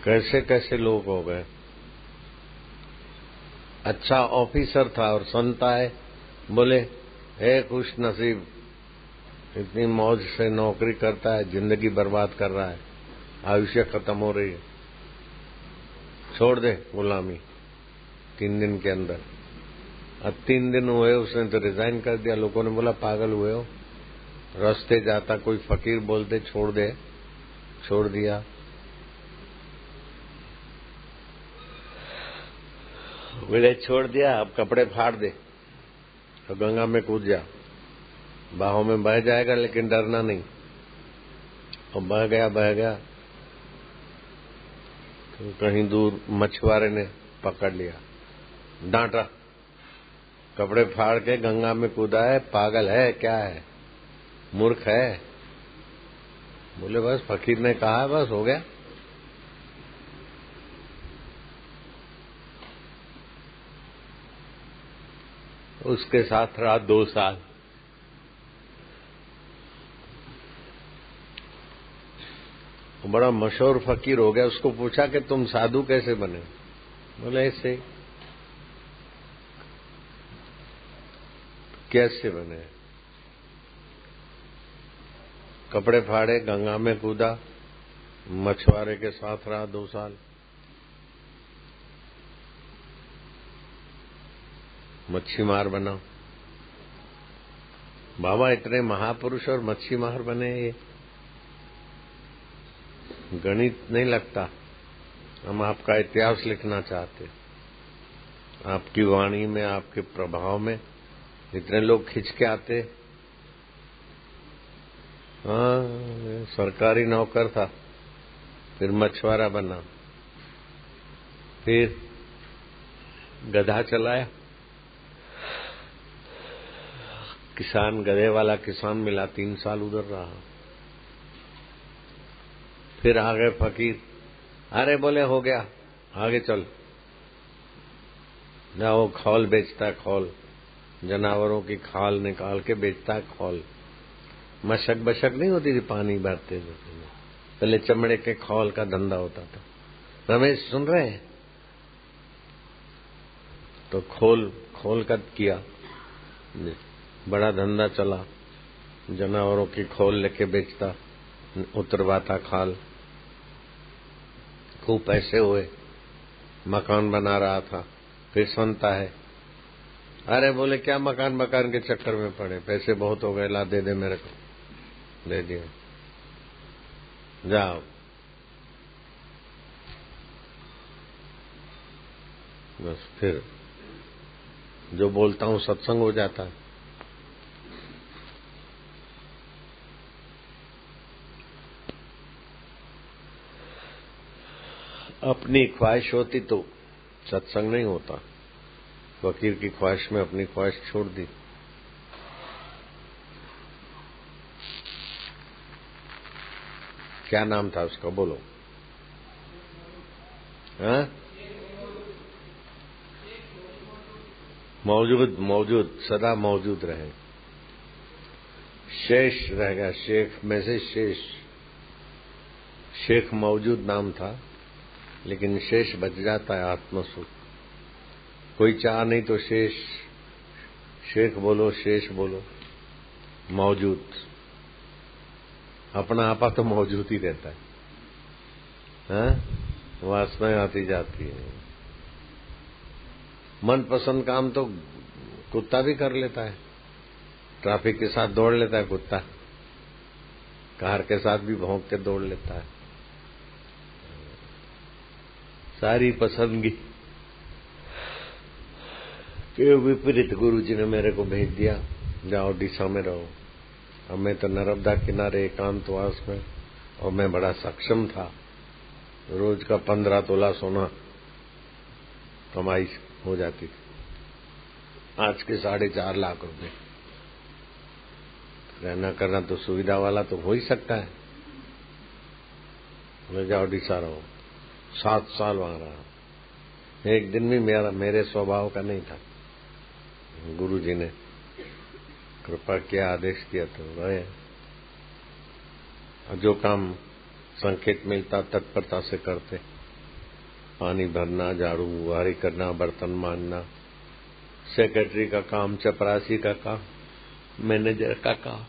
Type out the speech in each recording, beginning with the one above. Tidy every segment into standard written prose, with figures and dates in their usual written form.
कैसे कैसे लोग हो गए। अच्छा ऑफिसर था और संता है, बोले हे खुश नसीब, इतनी मौज से नौकरी करता है, जिंदगी बर्बाद कर रहा है, आयुष्य खत्म हो रही है, छोड़ दे गुलामी 3 दिन के अंदर। अब 3 दिन हुए, उसने तो रिजाइन कर दिया। लोगों ने बोला पागल हुए हो, रास्ते जाता कोई फकीर बोलते छोड़ दे, छोड़ दिया। बोले छोड़ दिया, अब कपड़े फाड़ दे और गंगा में कूद जा, बाहों में बह जाएगा लेकिन डरना नहीं। और बह गया तो कहीं दूर मछुआरे ने पकड़ लिया, डांटा, कपड़े फाड़ के गंगा में कूदा है, पागल है क्या है, मूर्ख है। बोले बस फकीर ने कहा, बस हो गया। उसके साथ रहा 2 साल। बड़ा मशहूर फकीर हो गया। उसको पूछा कि तुम साधु कैसे बने? बोले ऐसे। कैसे बने? कपड़े फाड़े, गंगा में कूदा, मछुआरे के साथ रहा 2 साल, मच्छी मार बना। बाबा इतने महापुरुष और मच्छी मार बने, ये गणित नहीं लगता। हम आपका इतिहास लिखना चाहते, आपकी वाणी में, आपके प्रभाव में इतने लोग खिंच के आते। हाँ, सरकारी नौकर था, फिर मछुआरा बना, फिर गधा चलाया, किसान, गधे वाला किसान मिला, 3 साल उधर रहा। फिर आ गए फकीर, अरे बोले हो गया, आगे चल ना। वो खौल बेचता है, खौल, जानवरों की खाल निकाल के बेचता है, खौल। मशक बशक नहीं होती थी पानी भरते थे, पहले चमड़े के खौल का धंधा होता था। रमेश सुन रहे हैं? तो खोल का किया, बड़ा धंधा चला, जानवरों की खोल लेके बेचता, उतरवाता खाल, खूब पैसे हुए, मकान बना रहा था। फिर सुनता है, अरे बोले क्या मकान के चक्कर में पड़े, पैसे बहुत हो गए, ला दे दे मेरे को। दे दिया, जाओ। बस फिर जो बोलता हूं सत्संग हो जाता है। अपनी ख्वाहिश होती तो सत्संग नहीं होता। फकीर की ख्वाहिश में अपनी ख्वाहिश छोड़ दी। क्या नाम था उसका, बोलो? हाँ? मौजूद सदा मौजूद रहे। शेष रह गया, शेख में से शेष। शेख मौजूद नाम था, लेकिन शेष बच जाता है, आत्मसुख। कोई चाह नहीं तो शेष, शेख बोलो, शेष बोलो, मौजूद। अपना आपा तो मौजूद ही रहता है। हाँ? वासनाएं आती जाती है। मनपसंद काम तो कुत्ता भी कर लेता है, ट्रैफिक के साथ दौड़ लेता है कुत्ता, कार के साथ भी भौंक के दौड़ लेता है। सारी पसंदगी के विपरीत गुरु जी ने मेरे को भेज दिया, जाओ डिसा में रहो। अब मैं तो नर्मदा किनारे एकांतवास में, और मैं बड़ा सक्षम था। रोज का 15 तोला सोना कमाई हो जाती थी, आज के 4.5 लाख रुपए। रहना करना तो सुविधा वाला तो हो ही सकता है। मैं जाओ डिसा रहो, 7 साल वहां रहा। एक दिन भी मेरे स्वभाव का नहीं था। गुरु जी ने कृपा किया, आदेश किया तो रहे। जो काम संकेत मिलता तत्परता से करते। पानी भरना, झाड़ू बुहारी करना, बर्तन मांजना, सेक्रेटरी का काम, चपरासी का काम, मैनेजर का काम।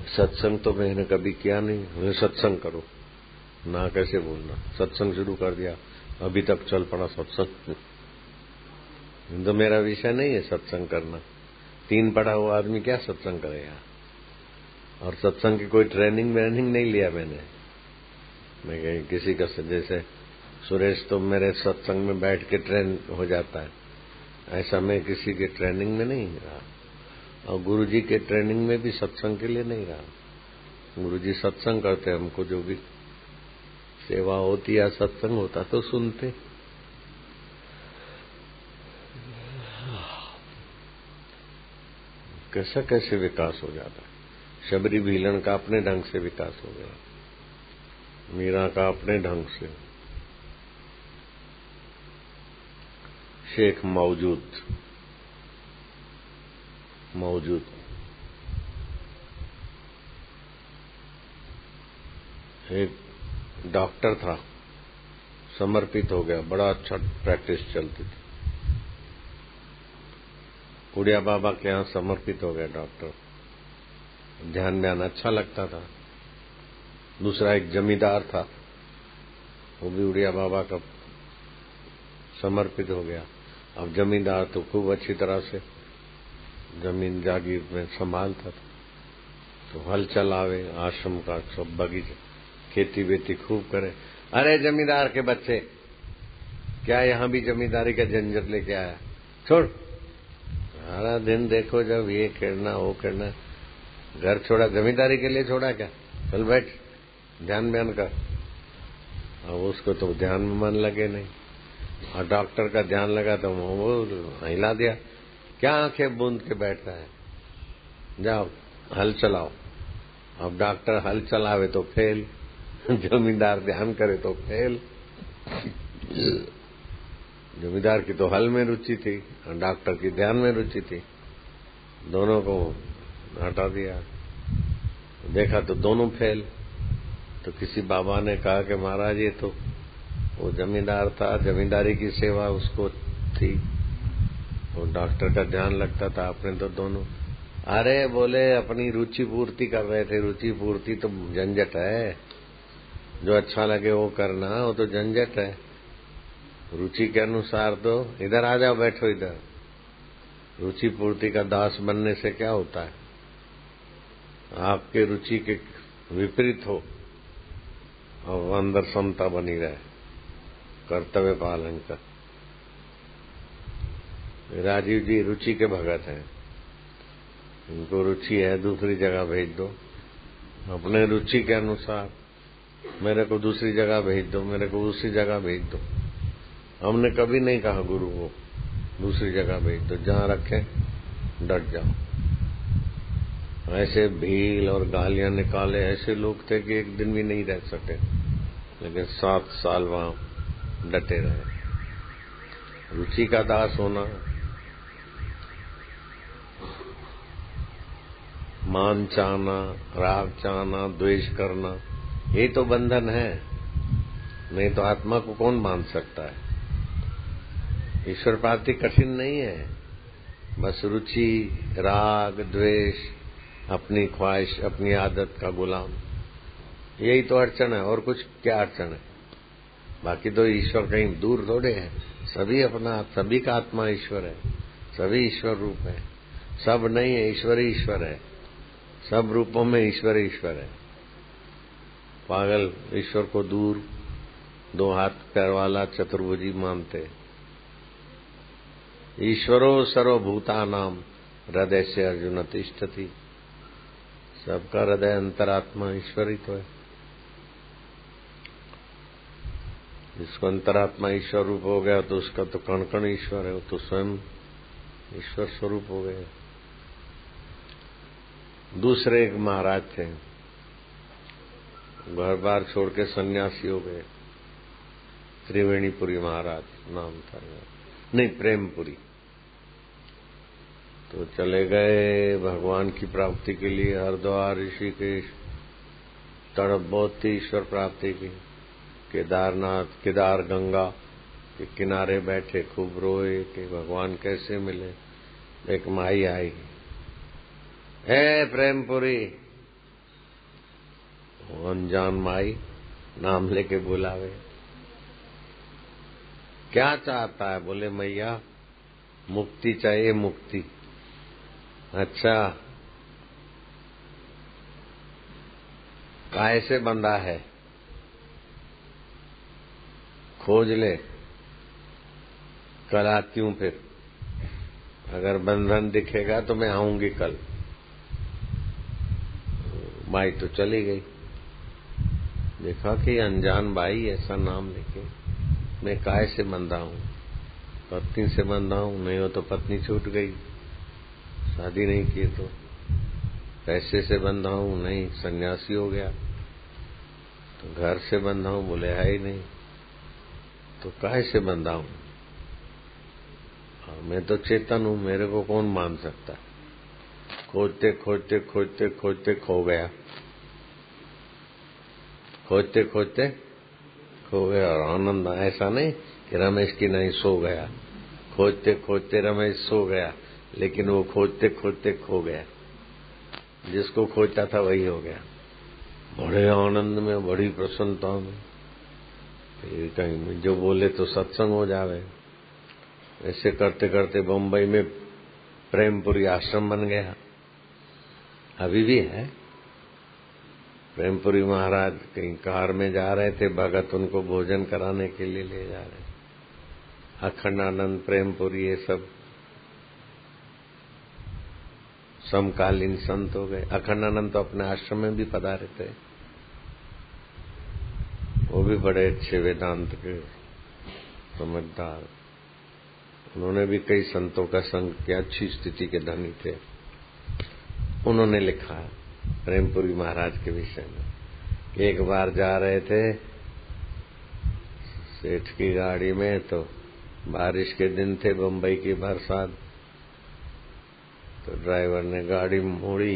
सत्संग तो मैंने कभी किया नहीं। मुझे सत्संग करो ना, कैसे बोलना। सत्संग शुरू कर दिया, अभी तक चल पड़ा सत्संग। तो मेरा विषय नहीं है सत्संग करना। 3 पढ़ा हुआ आदमी क्या सत्संग करेगा। और सत्संग की कोई ट्रेनिंग नहीं लिया मैंने। मैं किसी का, जैसे सुरेश तो मेरे सत्संग में बैठ के ट्रेन हो जाता है, ऐसा मैं किसी के ट्रेनिंग में नहीं रहा। और गुरुजी के ट्रेनिंग में भी सत्संग के लिए नहीं रहा। गुरुजी सत्संग करते, हमको जो भी सेवा होती या सत्संग होता तो सुनते। कैसा कैसे विकास हो जाता है। शबरी भीलन का अपने ढंग से विकास हो गया, मीरा का अपने ढंग से, शेख मौजूद एक डॉक्टर था, समर्पित हो गया, बड़ा अच्छा प्रैक्टिस चलती थी। उड़िया बाबा के यहाँ समर्पित हो गया डॉक्टर, ध्यान में आना अच्छा लगता था। दूसरा एक जमींदार था, वो भी उड़िया बाबा का समर्पित हो गया। अब जमींदार तो खूब अच्छी तरह से जमीन जागीर में संभालता था, तो हल चलावे, आश्रम का सब बगीचा, खेती वेती खूब करे। अरे जमींदार के बच्चे, क्या यहाँ भी जमींदारी का झंझट लेके आया? छोड़, सारा दिन देखो जब ये करना वो करना, घर छोड़ा जमींदारी के लिए छोड़ा क्या? चल बैठ, ध्यान बयान कर। अब उसको तो ध्यान में मन लगे नहीं, और डॉक्टर का ध्यान लगा तो वो हिला दिया। क्या आंखें बूंद के बैठा है, जाओ हल चलाओ। अब डॉक्टर हल चलावे तो फेल, जमींदार ध्यान करे तो फेल। जमींदार की तो हल में रुचि थी और डॉक्टर की ध्यान में रुचि थी, दोनों को हटा दिया। देखा तो दोनों फेल। तो किसी बाबा ने कहा कि महाराज ये तो वो जमींदार था, जमींदारी की सेवा उसको थी, वो डॉक्टर का ध्यान लगता था, अपने तो दोनों। अरे बोले अपनी रुचि पूर्ति कर रहे थे। रुचि पूर्ति तो झंझट है, जो अच्छा लगे वो करना, वो तो झंझट है। रुचि के अनुसार तो इधर आ जाओ, बैठो इधर। रुचि पूर्ति का दास बनने से क्या होता है? आपके रुचि के विपरीत हो और अंदर समता बनी रहे, कर्तव्य पालन कर। राजीव जी रुचि के भगत हैं, इनको रुचि है दूसरी जगह भेज दो, अपने रुचि के अनुसार। मेरे को दूसरी जगह भेज दो, मेरे को दूसरी जगह भेज दो। हमने कभी नहीं कहा गुरु को दूसरी जगह भेज दो, जहां रखें डट जाओ। ऐसे भील और गालियां निकाले ऐसे लोग थे कि एक दिन भी नहीं रह सके, लेकिन 7 साल वहां डटे रहे। रुचि का दास होना, मान चाहना, राग चाहना, द्वेष करना, ये तो बंधन है। नहीं तो आत्मा को कौन मान सकता है? ईश्वर प्राप्ति कठिन नहीं है, बस रुचि, राग, द्वेष, अपनी ख्वाहिश, अपनी आदत का गुलाम, यही तो अड़चन है। और कुछ क्या अड़चन है? बाकी तो ईश्वर कहीं दूर थोड़े है, सभी अपना, सभी का आत्मा ईश्वर है, सभी ईश्वर रूप है। सब नहीं है, ईश्वर ही ईश्वर है, सब रूपों में ईश्वर ईश्वर है। पागल ईश्वर को दूर, 2 हाथ पैर वाला चतुर्भुजी मानते। ईश्वरो सर्वभूतानाम हृदय से अर्जुन तिष्ठति। सबका हृदय अंतरात्मा ईश्वर ही तो है। जिसको अंतरात्मा ईश्वर रूप हो गया तो उसका तो कण कण ईश्वर है, वो तो स्वयं ईश्वर स्वरूप हो गए। दूसरे एक महाराज थे, घर बार छोड़ के सन्यासी हो गए। त्रिवेणीपुरी महाराज नाम था, नहीं प्रेमपुरी। तो चले गए भगवान की प्राप्ति के लिए हरिद्वार, ऋषिकेश, तड़प बहुत थी ईश्वर प्राप्ति की। केदारनाथ केदार गंगा के किनारे बैठे खूब रोए कि भगवान कैसे मिले। एक माई आई, प्रेमपुरी, अनजान माई नाम लेके बुलावे। क्या चाहता है? बोले मैया मुक्ति चाहिए, मुक्ति। अच्छा, काहे से बंधा है? खोज ले, कल आती हूं। फिर अगर बंधन दिखेगा तो मैं आऊंगी कल। माई तो चली गई। देखा कि अनजान बाई ऐसा नाम लेके, मैं काहे से बंधा हूं? पत्नी से बंधा हूं, नहीं हो तो पत्नी छूट गई, शादी नहीं की तो। पैसे से बंधा हूं, नहीं सन्यासी हो गया। तो घर से बंधा हूं, बोले है ही नहीं, तो काहे से बंधा हूं? मैं तो चेतन हूं, मेरे को कौन मान सकता? खोजते खोजते खोजते खोजते खो गया, खोजते खोजते खो गया। और आनंद ऐसा नहीं कि रमेश की नहीं सो गया, खोजते खोजते रमेश सो गया, लेकिन वो खोजते खोजते खो गया। जिसको खोजता था वही हो गया। बड़े आनंद में, बड़ी प्रसन्नता में। फिर कहीं जो बोले तो सत्संग हो जावे। ऐसे करते करते बम्बई में प्रेमपुरी आश्रम बन गया। अभी भी है। प्रेमपुरी महाराज कहीं कार में जा रहे थे, भगत उनको भोजन कराने के लिए ले जा रहे। अखंडानंद प्रेमपुरी ये सब समकालीन संत हो गए। अखंडानंद तो अपने आश्रम में भी पधारे थे। वो भी बड़े अच्छे वेदांत के समझदार। उन्होंने भी कई संतों का संग किया, अच्छी स्थिति के धनी थे। उन्होंने लिखा प्रेमपुरी महाराज के विषय में। एक बार जा रहे थे सेठ की गाड़ी में, तो बारिश के दिन थे, बम्बई की बरसात। तो ड्राइवर ने गाड़ी मोड़ी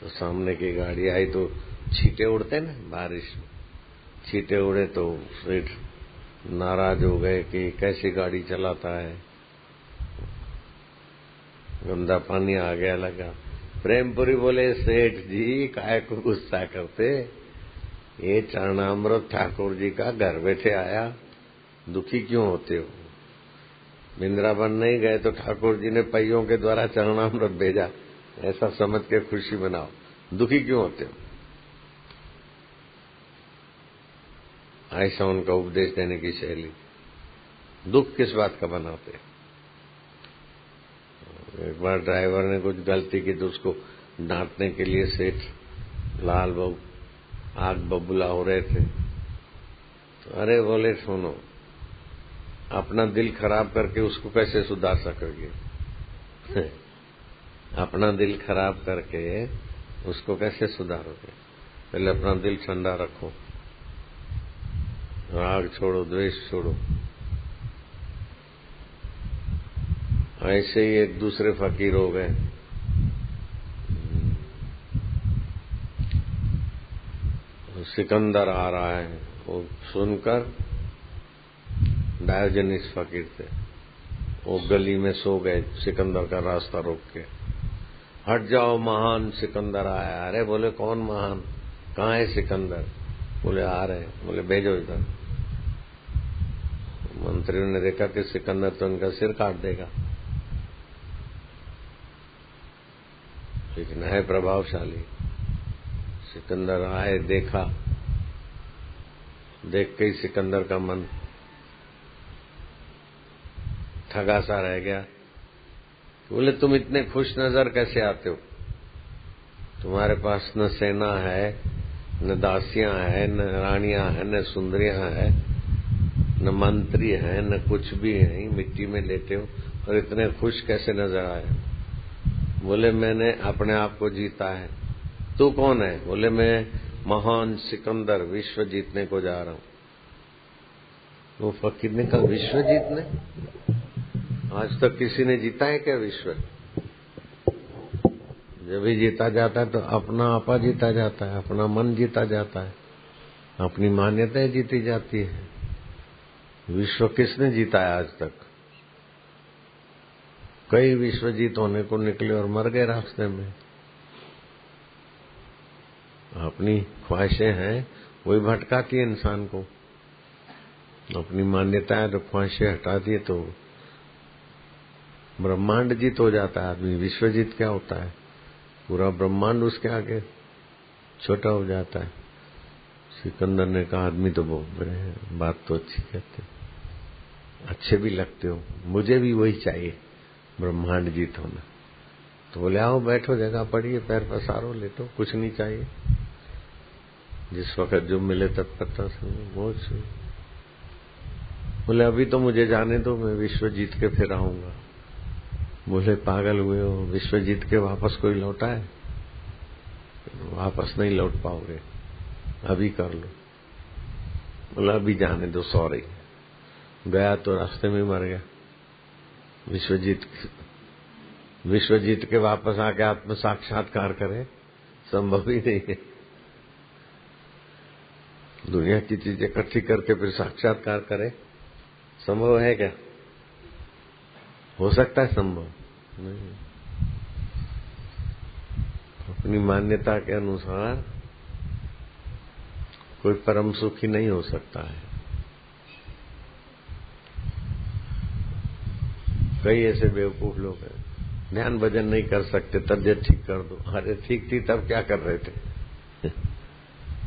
तो सामने की गाड़ी आई, तो छींटे उड़ते ना बारिश में, छींटे उड़े तो सेठ नाराज हो गए कि कैसी गाड़ी चलाता है, गंदा पानी आ गया लगा। प्रेमपुरी बोले सेठ जी काहे को गुस्सा करते, ये चरणामृत ठाकुर जी का घर बैठे आया, दुखी क्यों होते हो? वृंदावन नहीं गए तो ठाकुर जी ने पहियों के द्वारा चरणामृत भेजा, ऐसा समझ के खुशी मनाओ, दुखी क्यों होते हो? ऐसा उनका उपदेश देने की शैली। दुख किस बात का बनाते? एक बार ड्राइवर ने कुछ गलती की तो उसको डांटने के लिए सेठ लाल बाबू आग बबूला हो रहे थे। तो अरे बोले सुनो, अपना दिल खराब करके उसको कैसे सुधार सकोगे? अपना दिल खराब करके उसको कैसे सुधारोगे? पहले अपना दिल ठंडा रखो, राग छोड़ो, द्वेष छोड़ो। ऐसे ही एक दूसरे फकीर हो गए। सिकंदर आ रहा है, वो सुनकर डायोजनीस फकीर थे, वो गली में सो गए सिकंदर का रास्ता रोक के। हट जाओ, महान सिकंदर आया। अरे बोले कौन महान, कहाँ है सिकंदर? बोले आ रहे। बोले भेजो इधर। मंत्रियों ने देखा कि सिकंदर तो उनका सिर काट देगा, लेकिन है प्रभावशाली। सिकंदर आए, देखा, देख के ही सिकंदर का मन ठगा सा रह गया। बोले तुम इतने खुश नजर कैसे आते हो? तुम्हारे पास न सेना है, न दासियां है, न रानियां है, न सुंदरियां है, न मंत्री है, न कुछ भी नहीं, मिट्टी में लेटे हो और इतने खुश कैसे नजर आए? बोले मैंने अपने आप को जीता है। तू कौन है? बोले मैं महान सिकंदर, विश्व जीतने को जा रहा हूं। वो फकीर ने कहा विश्व जीतने? आज तक किसी ने जीता है क्या विश्व? जब भी जीता जाता है तो अपना आपा जीता जाता है, अपना मन जीता जाता है। अपनी मान्यताएं जीती जाती है। विश्व किसने जीता है आज तक? कई विश्व जीत होने को निकले और मर गए रास्ते में। अपनी ख्वाहिशें हैं वही भटकाती है इंसान को। अपनी मान्यताएं तो ख्वाहिशें हटा दिए तो ब्रह्मांड जीत हो जाता है आदमी। विश्व जीत क्या होता है? पूरा ब्रह्मांड उसके आगे छोटा हो जाता है। सिकंदर ने कहा आदमी तो बहुत बड़े हैं, बात तो अच्छी कहते, अच्छे भी लगते हो, मुझे भी वही चाहिए, ब्रह्मांड जीत होना। तो बोले आओ बैठो, जगह पड़िए, पैर पसारो, लेटो, कुछ नहीं चाहिए, जिस वक्त जो मिले तत्परता से मौज। बोले अभी तो मुझे जाने दो, मैं विश्व जीत के फिर आऊंगा। बोले पागल हुए हो, विश्व जीत के वापस कोई लौटा है? वापस नहीं लौट पाओगे, अभी कर लो। बोला अभी जाने दो, सॉरी। गया तो रास्ते में मर गया। विश्व जीत के वापस आके आत्म साक्षात्कार करे, संभव ही नहीं है। दुनिया की चीजें इकट्ठी करके फिर साक्षात्कार करे, संभव है क्या? हो सकता है संभव? नहीं। अपनी मान्यता के अनुसार कोई परम सुखी नहीं हो सकता है। कई ऐसे बेवकूफ लोग हैं, ध्यान भजन नहीं कर सकते, तबीयत ठीक कर दो। अरे ठीक थी तब क्या कर रहे थे?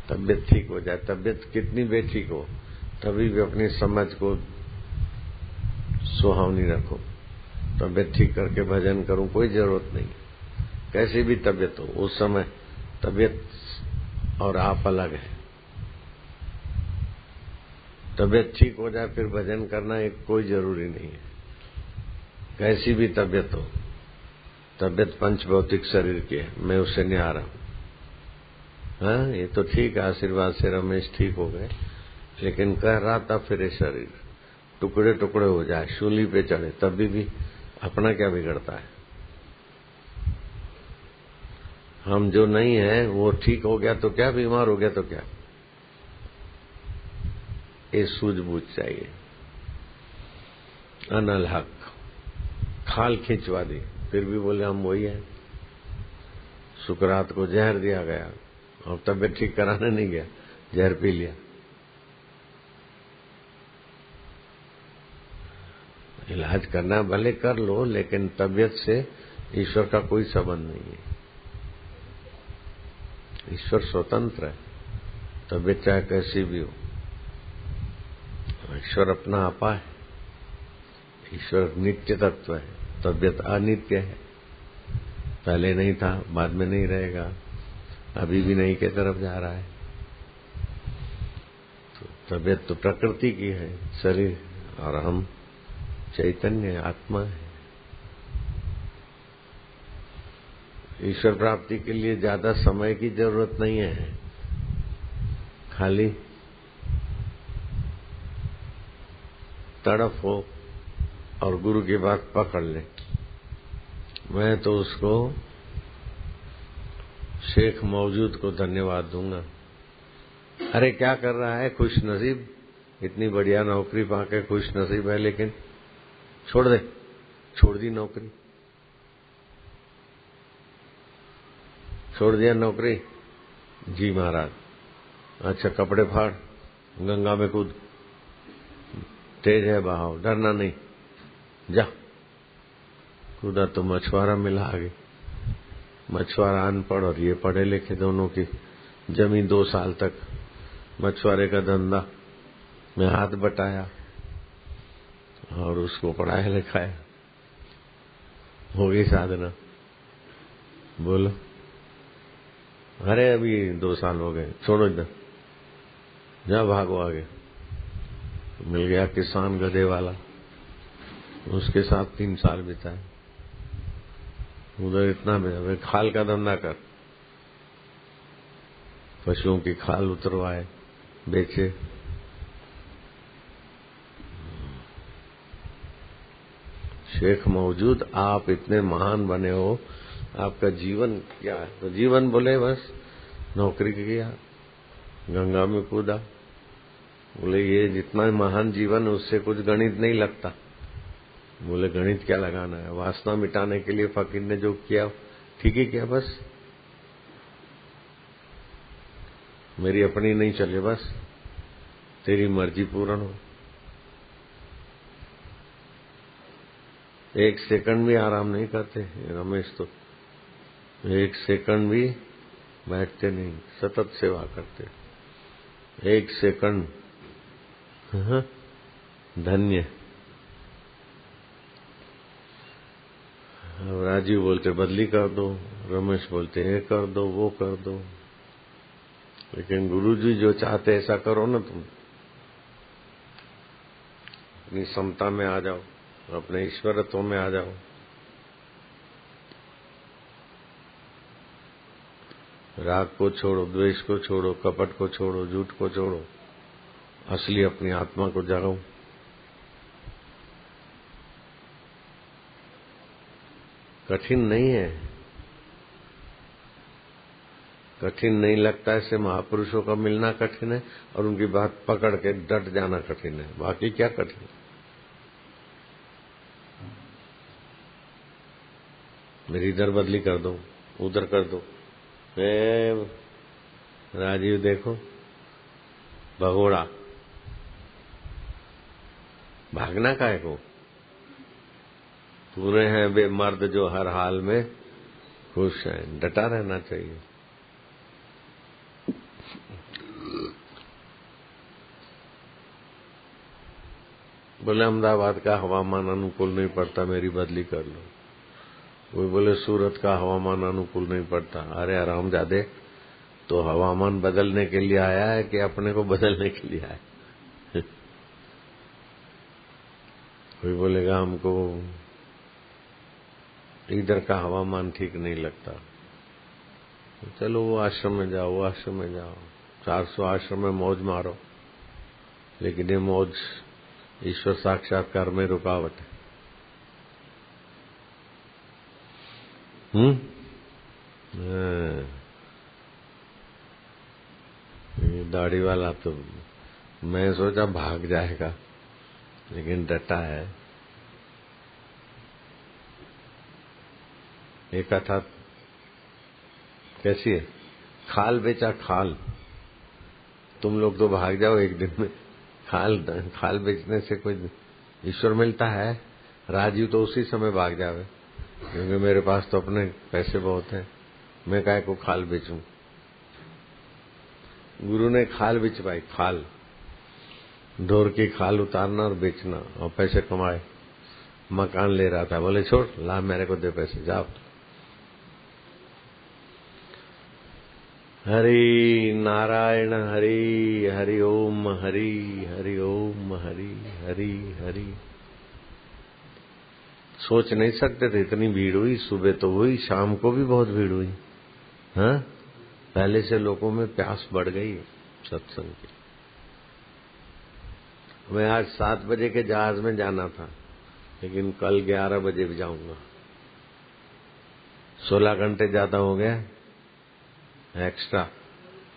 तबीयत ठीक हो जाए, तबीयत कितनी बेठीक हो, तभी भी अपनी समझ को सुहावनी रखो। तबीयत ठीक करके भजन करूं, कोई जरूरत नहीं। कैसी भी तबीयत हो, उस समय तबीयत और आप अलग है। तबीयत ठीक हो जाए फिर भजन करना एक कोई जरूरी नहीं है। कैसी भी तबीयत हो, तबीयत पंच भौतिक शरीर की है, मैं उससे नहीं आ रहा हूं। हाँ, ये तो ठीक है, आशीर्वाद से रमेश ठीक हो गए, लेकिन कह रहा था फिर शरीर टुकड़े टुकड़े हो जाए, शूली पे चढ़े, तभी भी अपना क्या बिगड़ता है? हम जो नहीं है वो ठीक हो गया तो क्या, बीमार हो गया तो क्या? ये सूझबूझ चाहिए। अनल हक खाल खिंचवा दी, फिर भी बोले हम वही हैं। सुकरात को जहर दिया गया और तबीयत ठीक कराने नहीं गया, जहर पी लिया। इलाज करना भले कर लो, लेकिन तबीयत से ईश्वर का कोई संबंध नहीं है। ईश्वर स्वतंत्र है, तबीयत चाहे कैसी भी हो। ईश्वर अपना आपा है, ईश्वर नित्य तत्व है, तबीयत अनित्य है। पहले नहीं था, बाद में नहीं रहेगा, अभी भी नहीं के तरफ जा रहा है। तो तबीयत तो प्रकृति की है, शरीर, और हम चैतन्य आत्मा है। ईश्वर प्राप्ति के लिए ज्यादा समय की जरूरत नहीं है, खाली तड़फ हो और गुरु की बात पकड़ ले। मैं तो उसको शेख मौजूद को धन्यवाद दूंगा। अरे क्या कर रहा है, खुश नसीब, इतनी बढ़िया नौकरी पाके खुश नसीब है, लेकिन छोड़ दे, छोड़ दी नौकरी, छोड़ दिया नौकरी। जी महाराज, अच्छा कपड़े फाड़, गंगा में कूद, तेज है बहाव, डरना नहीं, जा। कूदा तो मछुआरा मिला आगे। मछुआरा अनपढ़ और ये पढ़े लिखे, दोनों की जमी 2 साल तक मछुआरे का धंधा में हाथ बटाया और उसको पढ़ाया लिखाया, हो गई साधना। बोलो, अरे अभी 2 साल हो गए, छोड़ो इधर, जा भागो आगे। मिल गया किसान गधे वाला, उसके साथ 3 साल बिताए। उधर इतना भी खाल का धंधा कर, पशुओं की खाल उतरवाए, बेचे। शेख मौजूद, आप इतने महान बने हो, आपका जीवन क्या है? तो जीवन बोले बस नौकरी किया, गंगा में कूदा। बोले ये जितना महान जीवन है उससे कुछ गणित नहीं लगता। बोले गणित क्या लगाना है, वासना मिटाने के लिए फकीर ने जो किया ठीक ही किया, बस मेरी अपनी नहीं चले, बस तेरी मर्जी पूर्ण हो। एक सेकंड भी आराम नहीं करते रमेश, तो एक सेकंड भी बैठते नहीं, सतत सेवा करते। एक सेकंड धन्य। अब राजीव बोलते बदली कर दो, रमेश बोलते ये कर दो वो कर दो, लेकिन गुरुजी जो चाहते ऐसा करो ना, तुम अपनी समता में आ जाओ, अपने ईश्वरत्व में आ जाओ। राग को छोड़ो, द्वेष को छोड़ो, कपट को छोड़ो, झूठ को छोड़ो, असली अपनी आत्मा को जगाओ। कठिन नहीं है, कठिन नहीं लगता, ऐसे महापुरुषों का मिलना कठिन है और उनकी बात पकड़ के डट जाना कठिन है, बाकी क्या कठिन। मेरी इधर बदली कर दो, उधर कर दो। राजीव देखो भगोड़ा, भागना काहे को, पूरे हैं वे मर्द जो हर हाल में खुश हैं, डटा रहना चाहिए। बोले अहमदाबाद का हवामान अनुकूल नहीं पड़ता, मेरी बदली कर लो। वो बोले सूरत का हवामान अनुकूल नहीं पड़ता। अरे हरामजादे, तो हवामान बदलने के लिए आया है कि अपने को बदलने के लिए आया है? कोई बोलेगा हमको इधर का हवामान ठीक नहीं लगता, चलो वो आश्रम में जाओ, वो आश्रम में जाओ, 400 आश्रम में मौज मारो, लेकिन ये मौज ईश्वर साक्षात्कार में रुकावट है। ये दाढ़ी वाला तो मैं सोचा भाग जाएगा, लेकिन डटा है। एक कथा कैसी है, खाल बेचा खाल। तुम लोग तो भाग जाओ एक दिन में, खाल बेचने से कोई ईश्वर मिलता है? राजीव तो उसी समय भाग जावे, क्योंकि मेरे पास तो अपने पैसे बहुत हैं, मैं काहे को खाल बेचूं। गुरु ने खाल बिचवाई, खाल ढोर की खाल उतारना और बेचना और पैसे कमाए। मकान ले रहा था, बोले छोड़, ला मेरे को दे पैसे, जाओ। हरि नारायण हरि, हरि ओम हरि, हरि ओम हरि, हरि हरि। सोच नहीं सकते थे इतनी भीड़ हुई, सुबह तो हुई, शाम को भी बहुत भीड़ हुई। हाँ, पहले से लोगों में प्यास बढ़ गई सत्संग की। मैं आज 7 बजे के जहाज में जाना था, लेकिन कल 11 बजे भी जाऊंगा। 16 घंटे ज्यादा हो गया एक्स्ट्रा,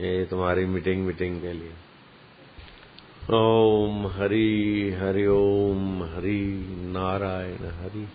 ये तुम्हारी मीटिंग के लिए। ओम हरि, हरि ओम हरि, नारायण हरि।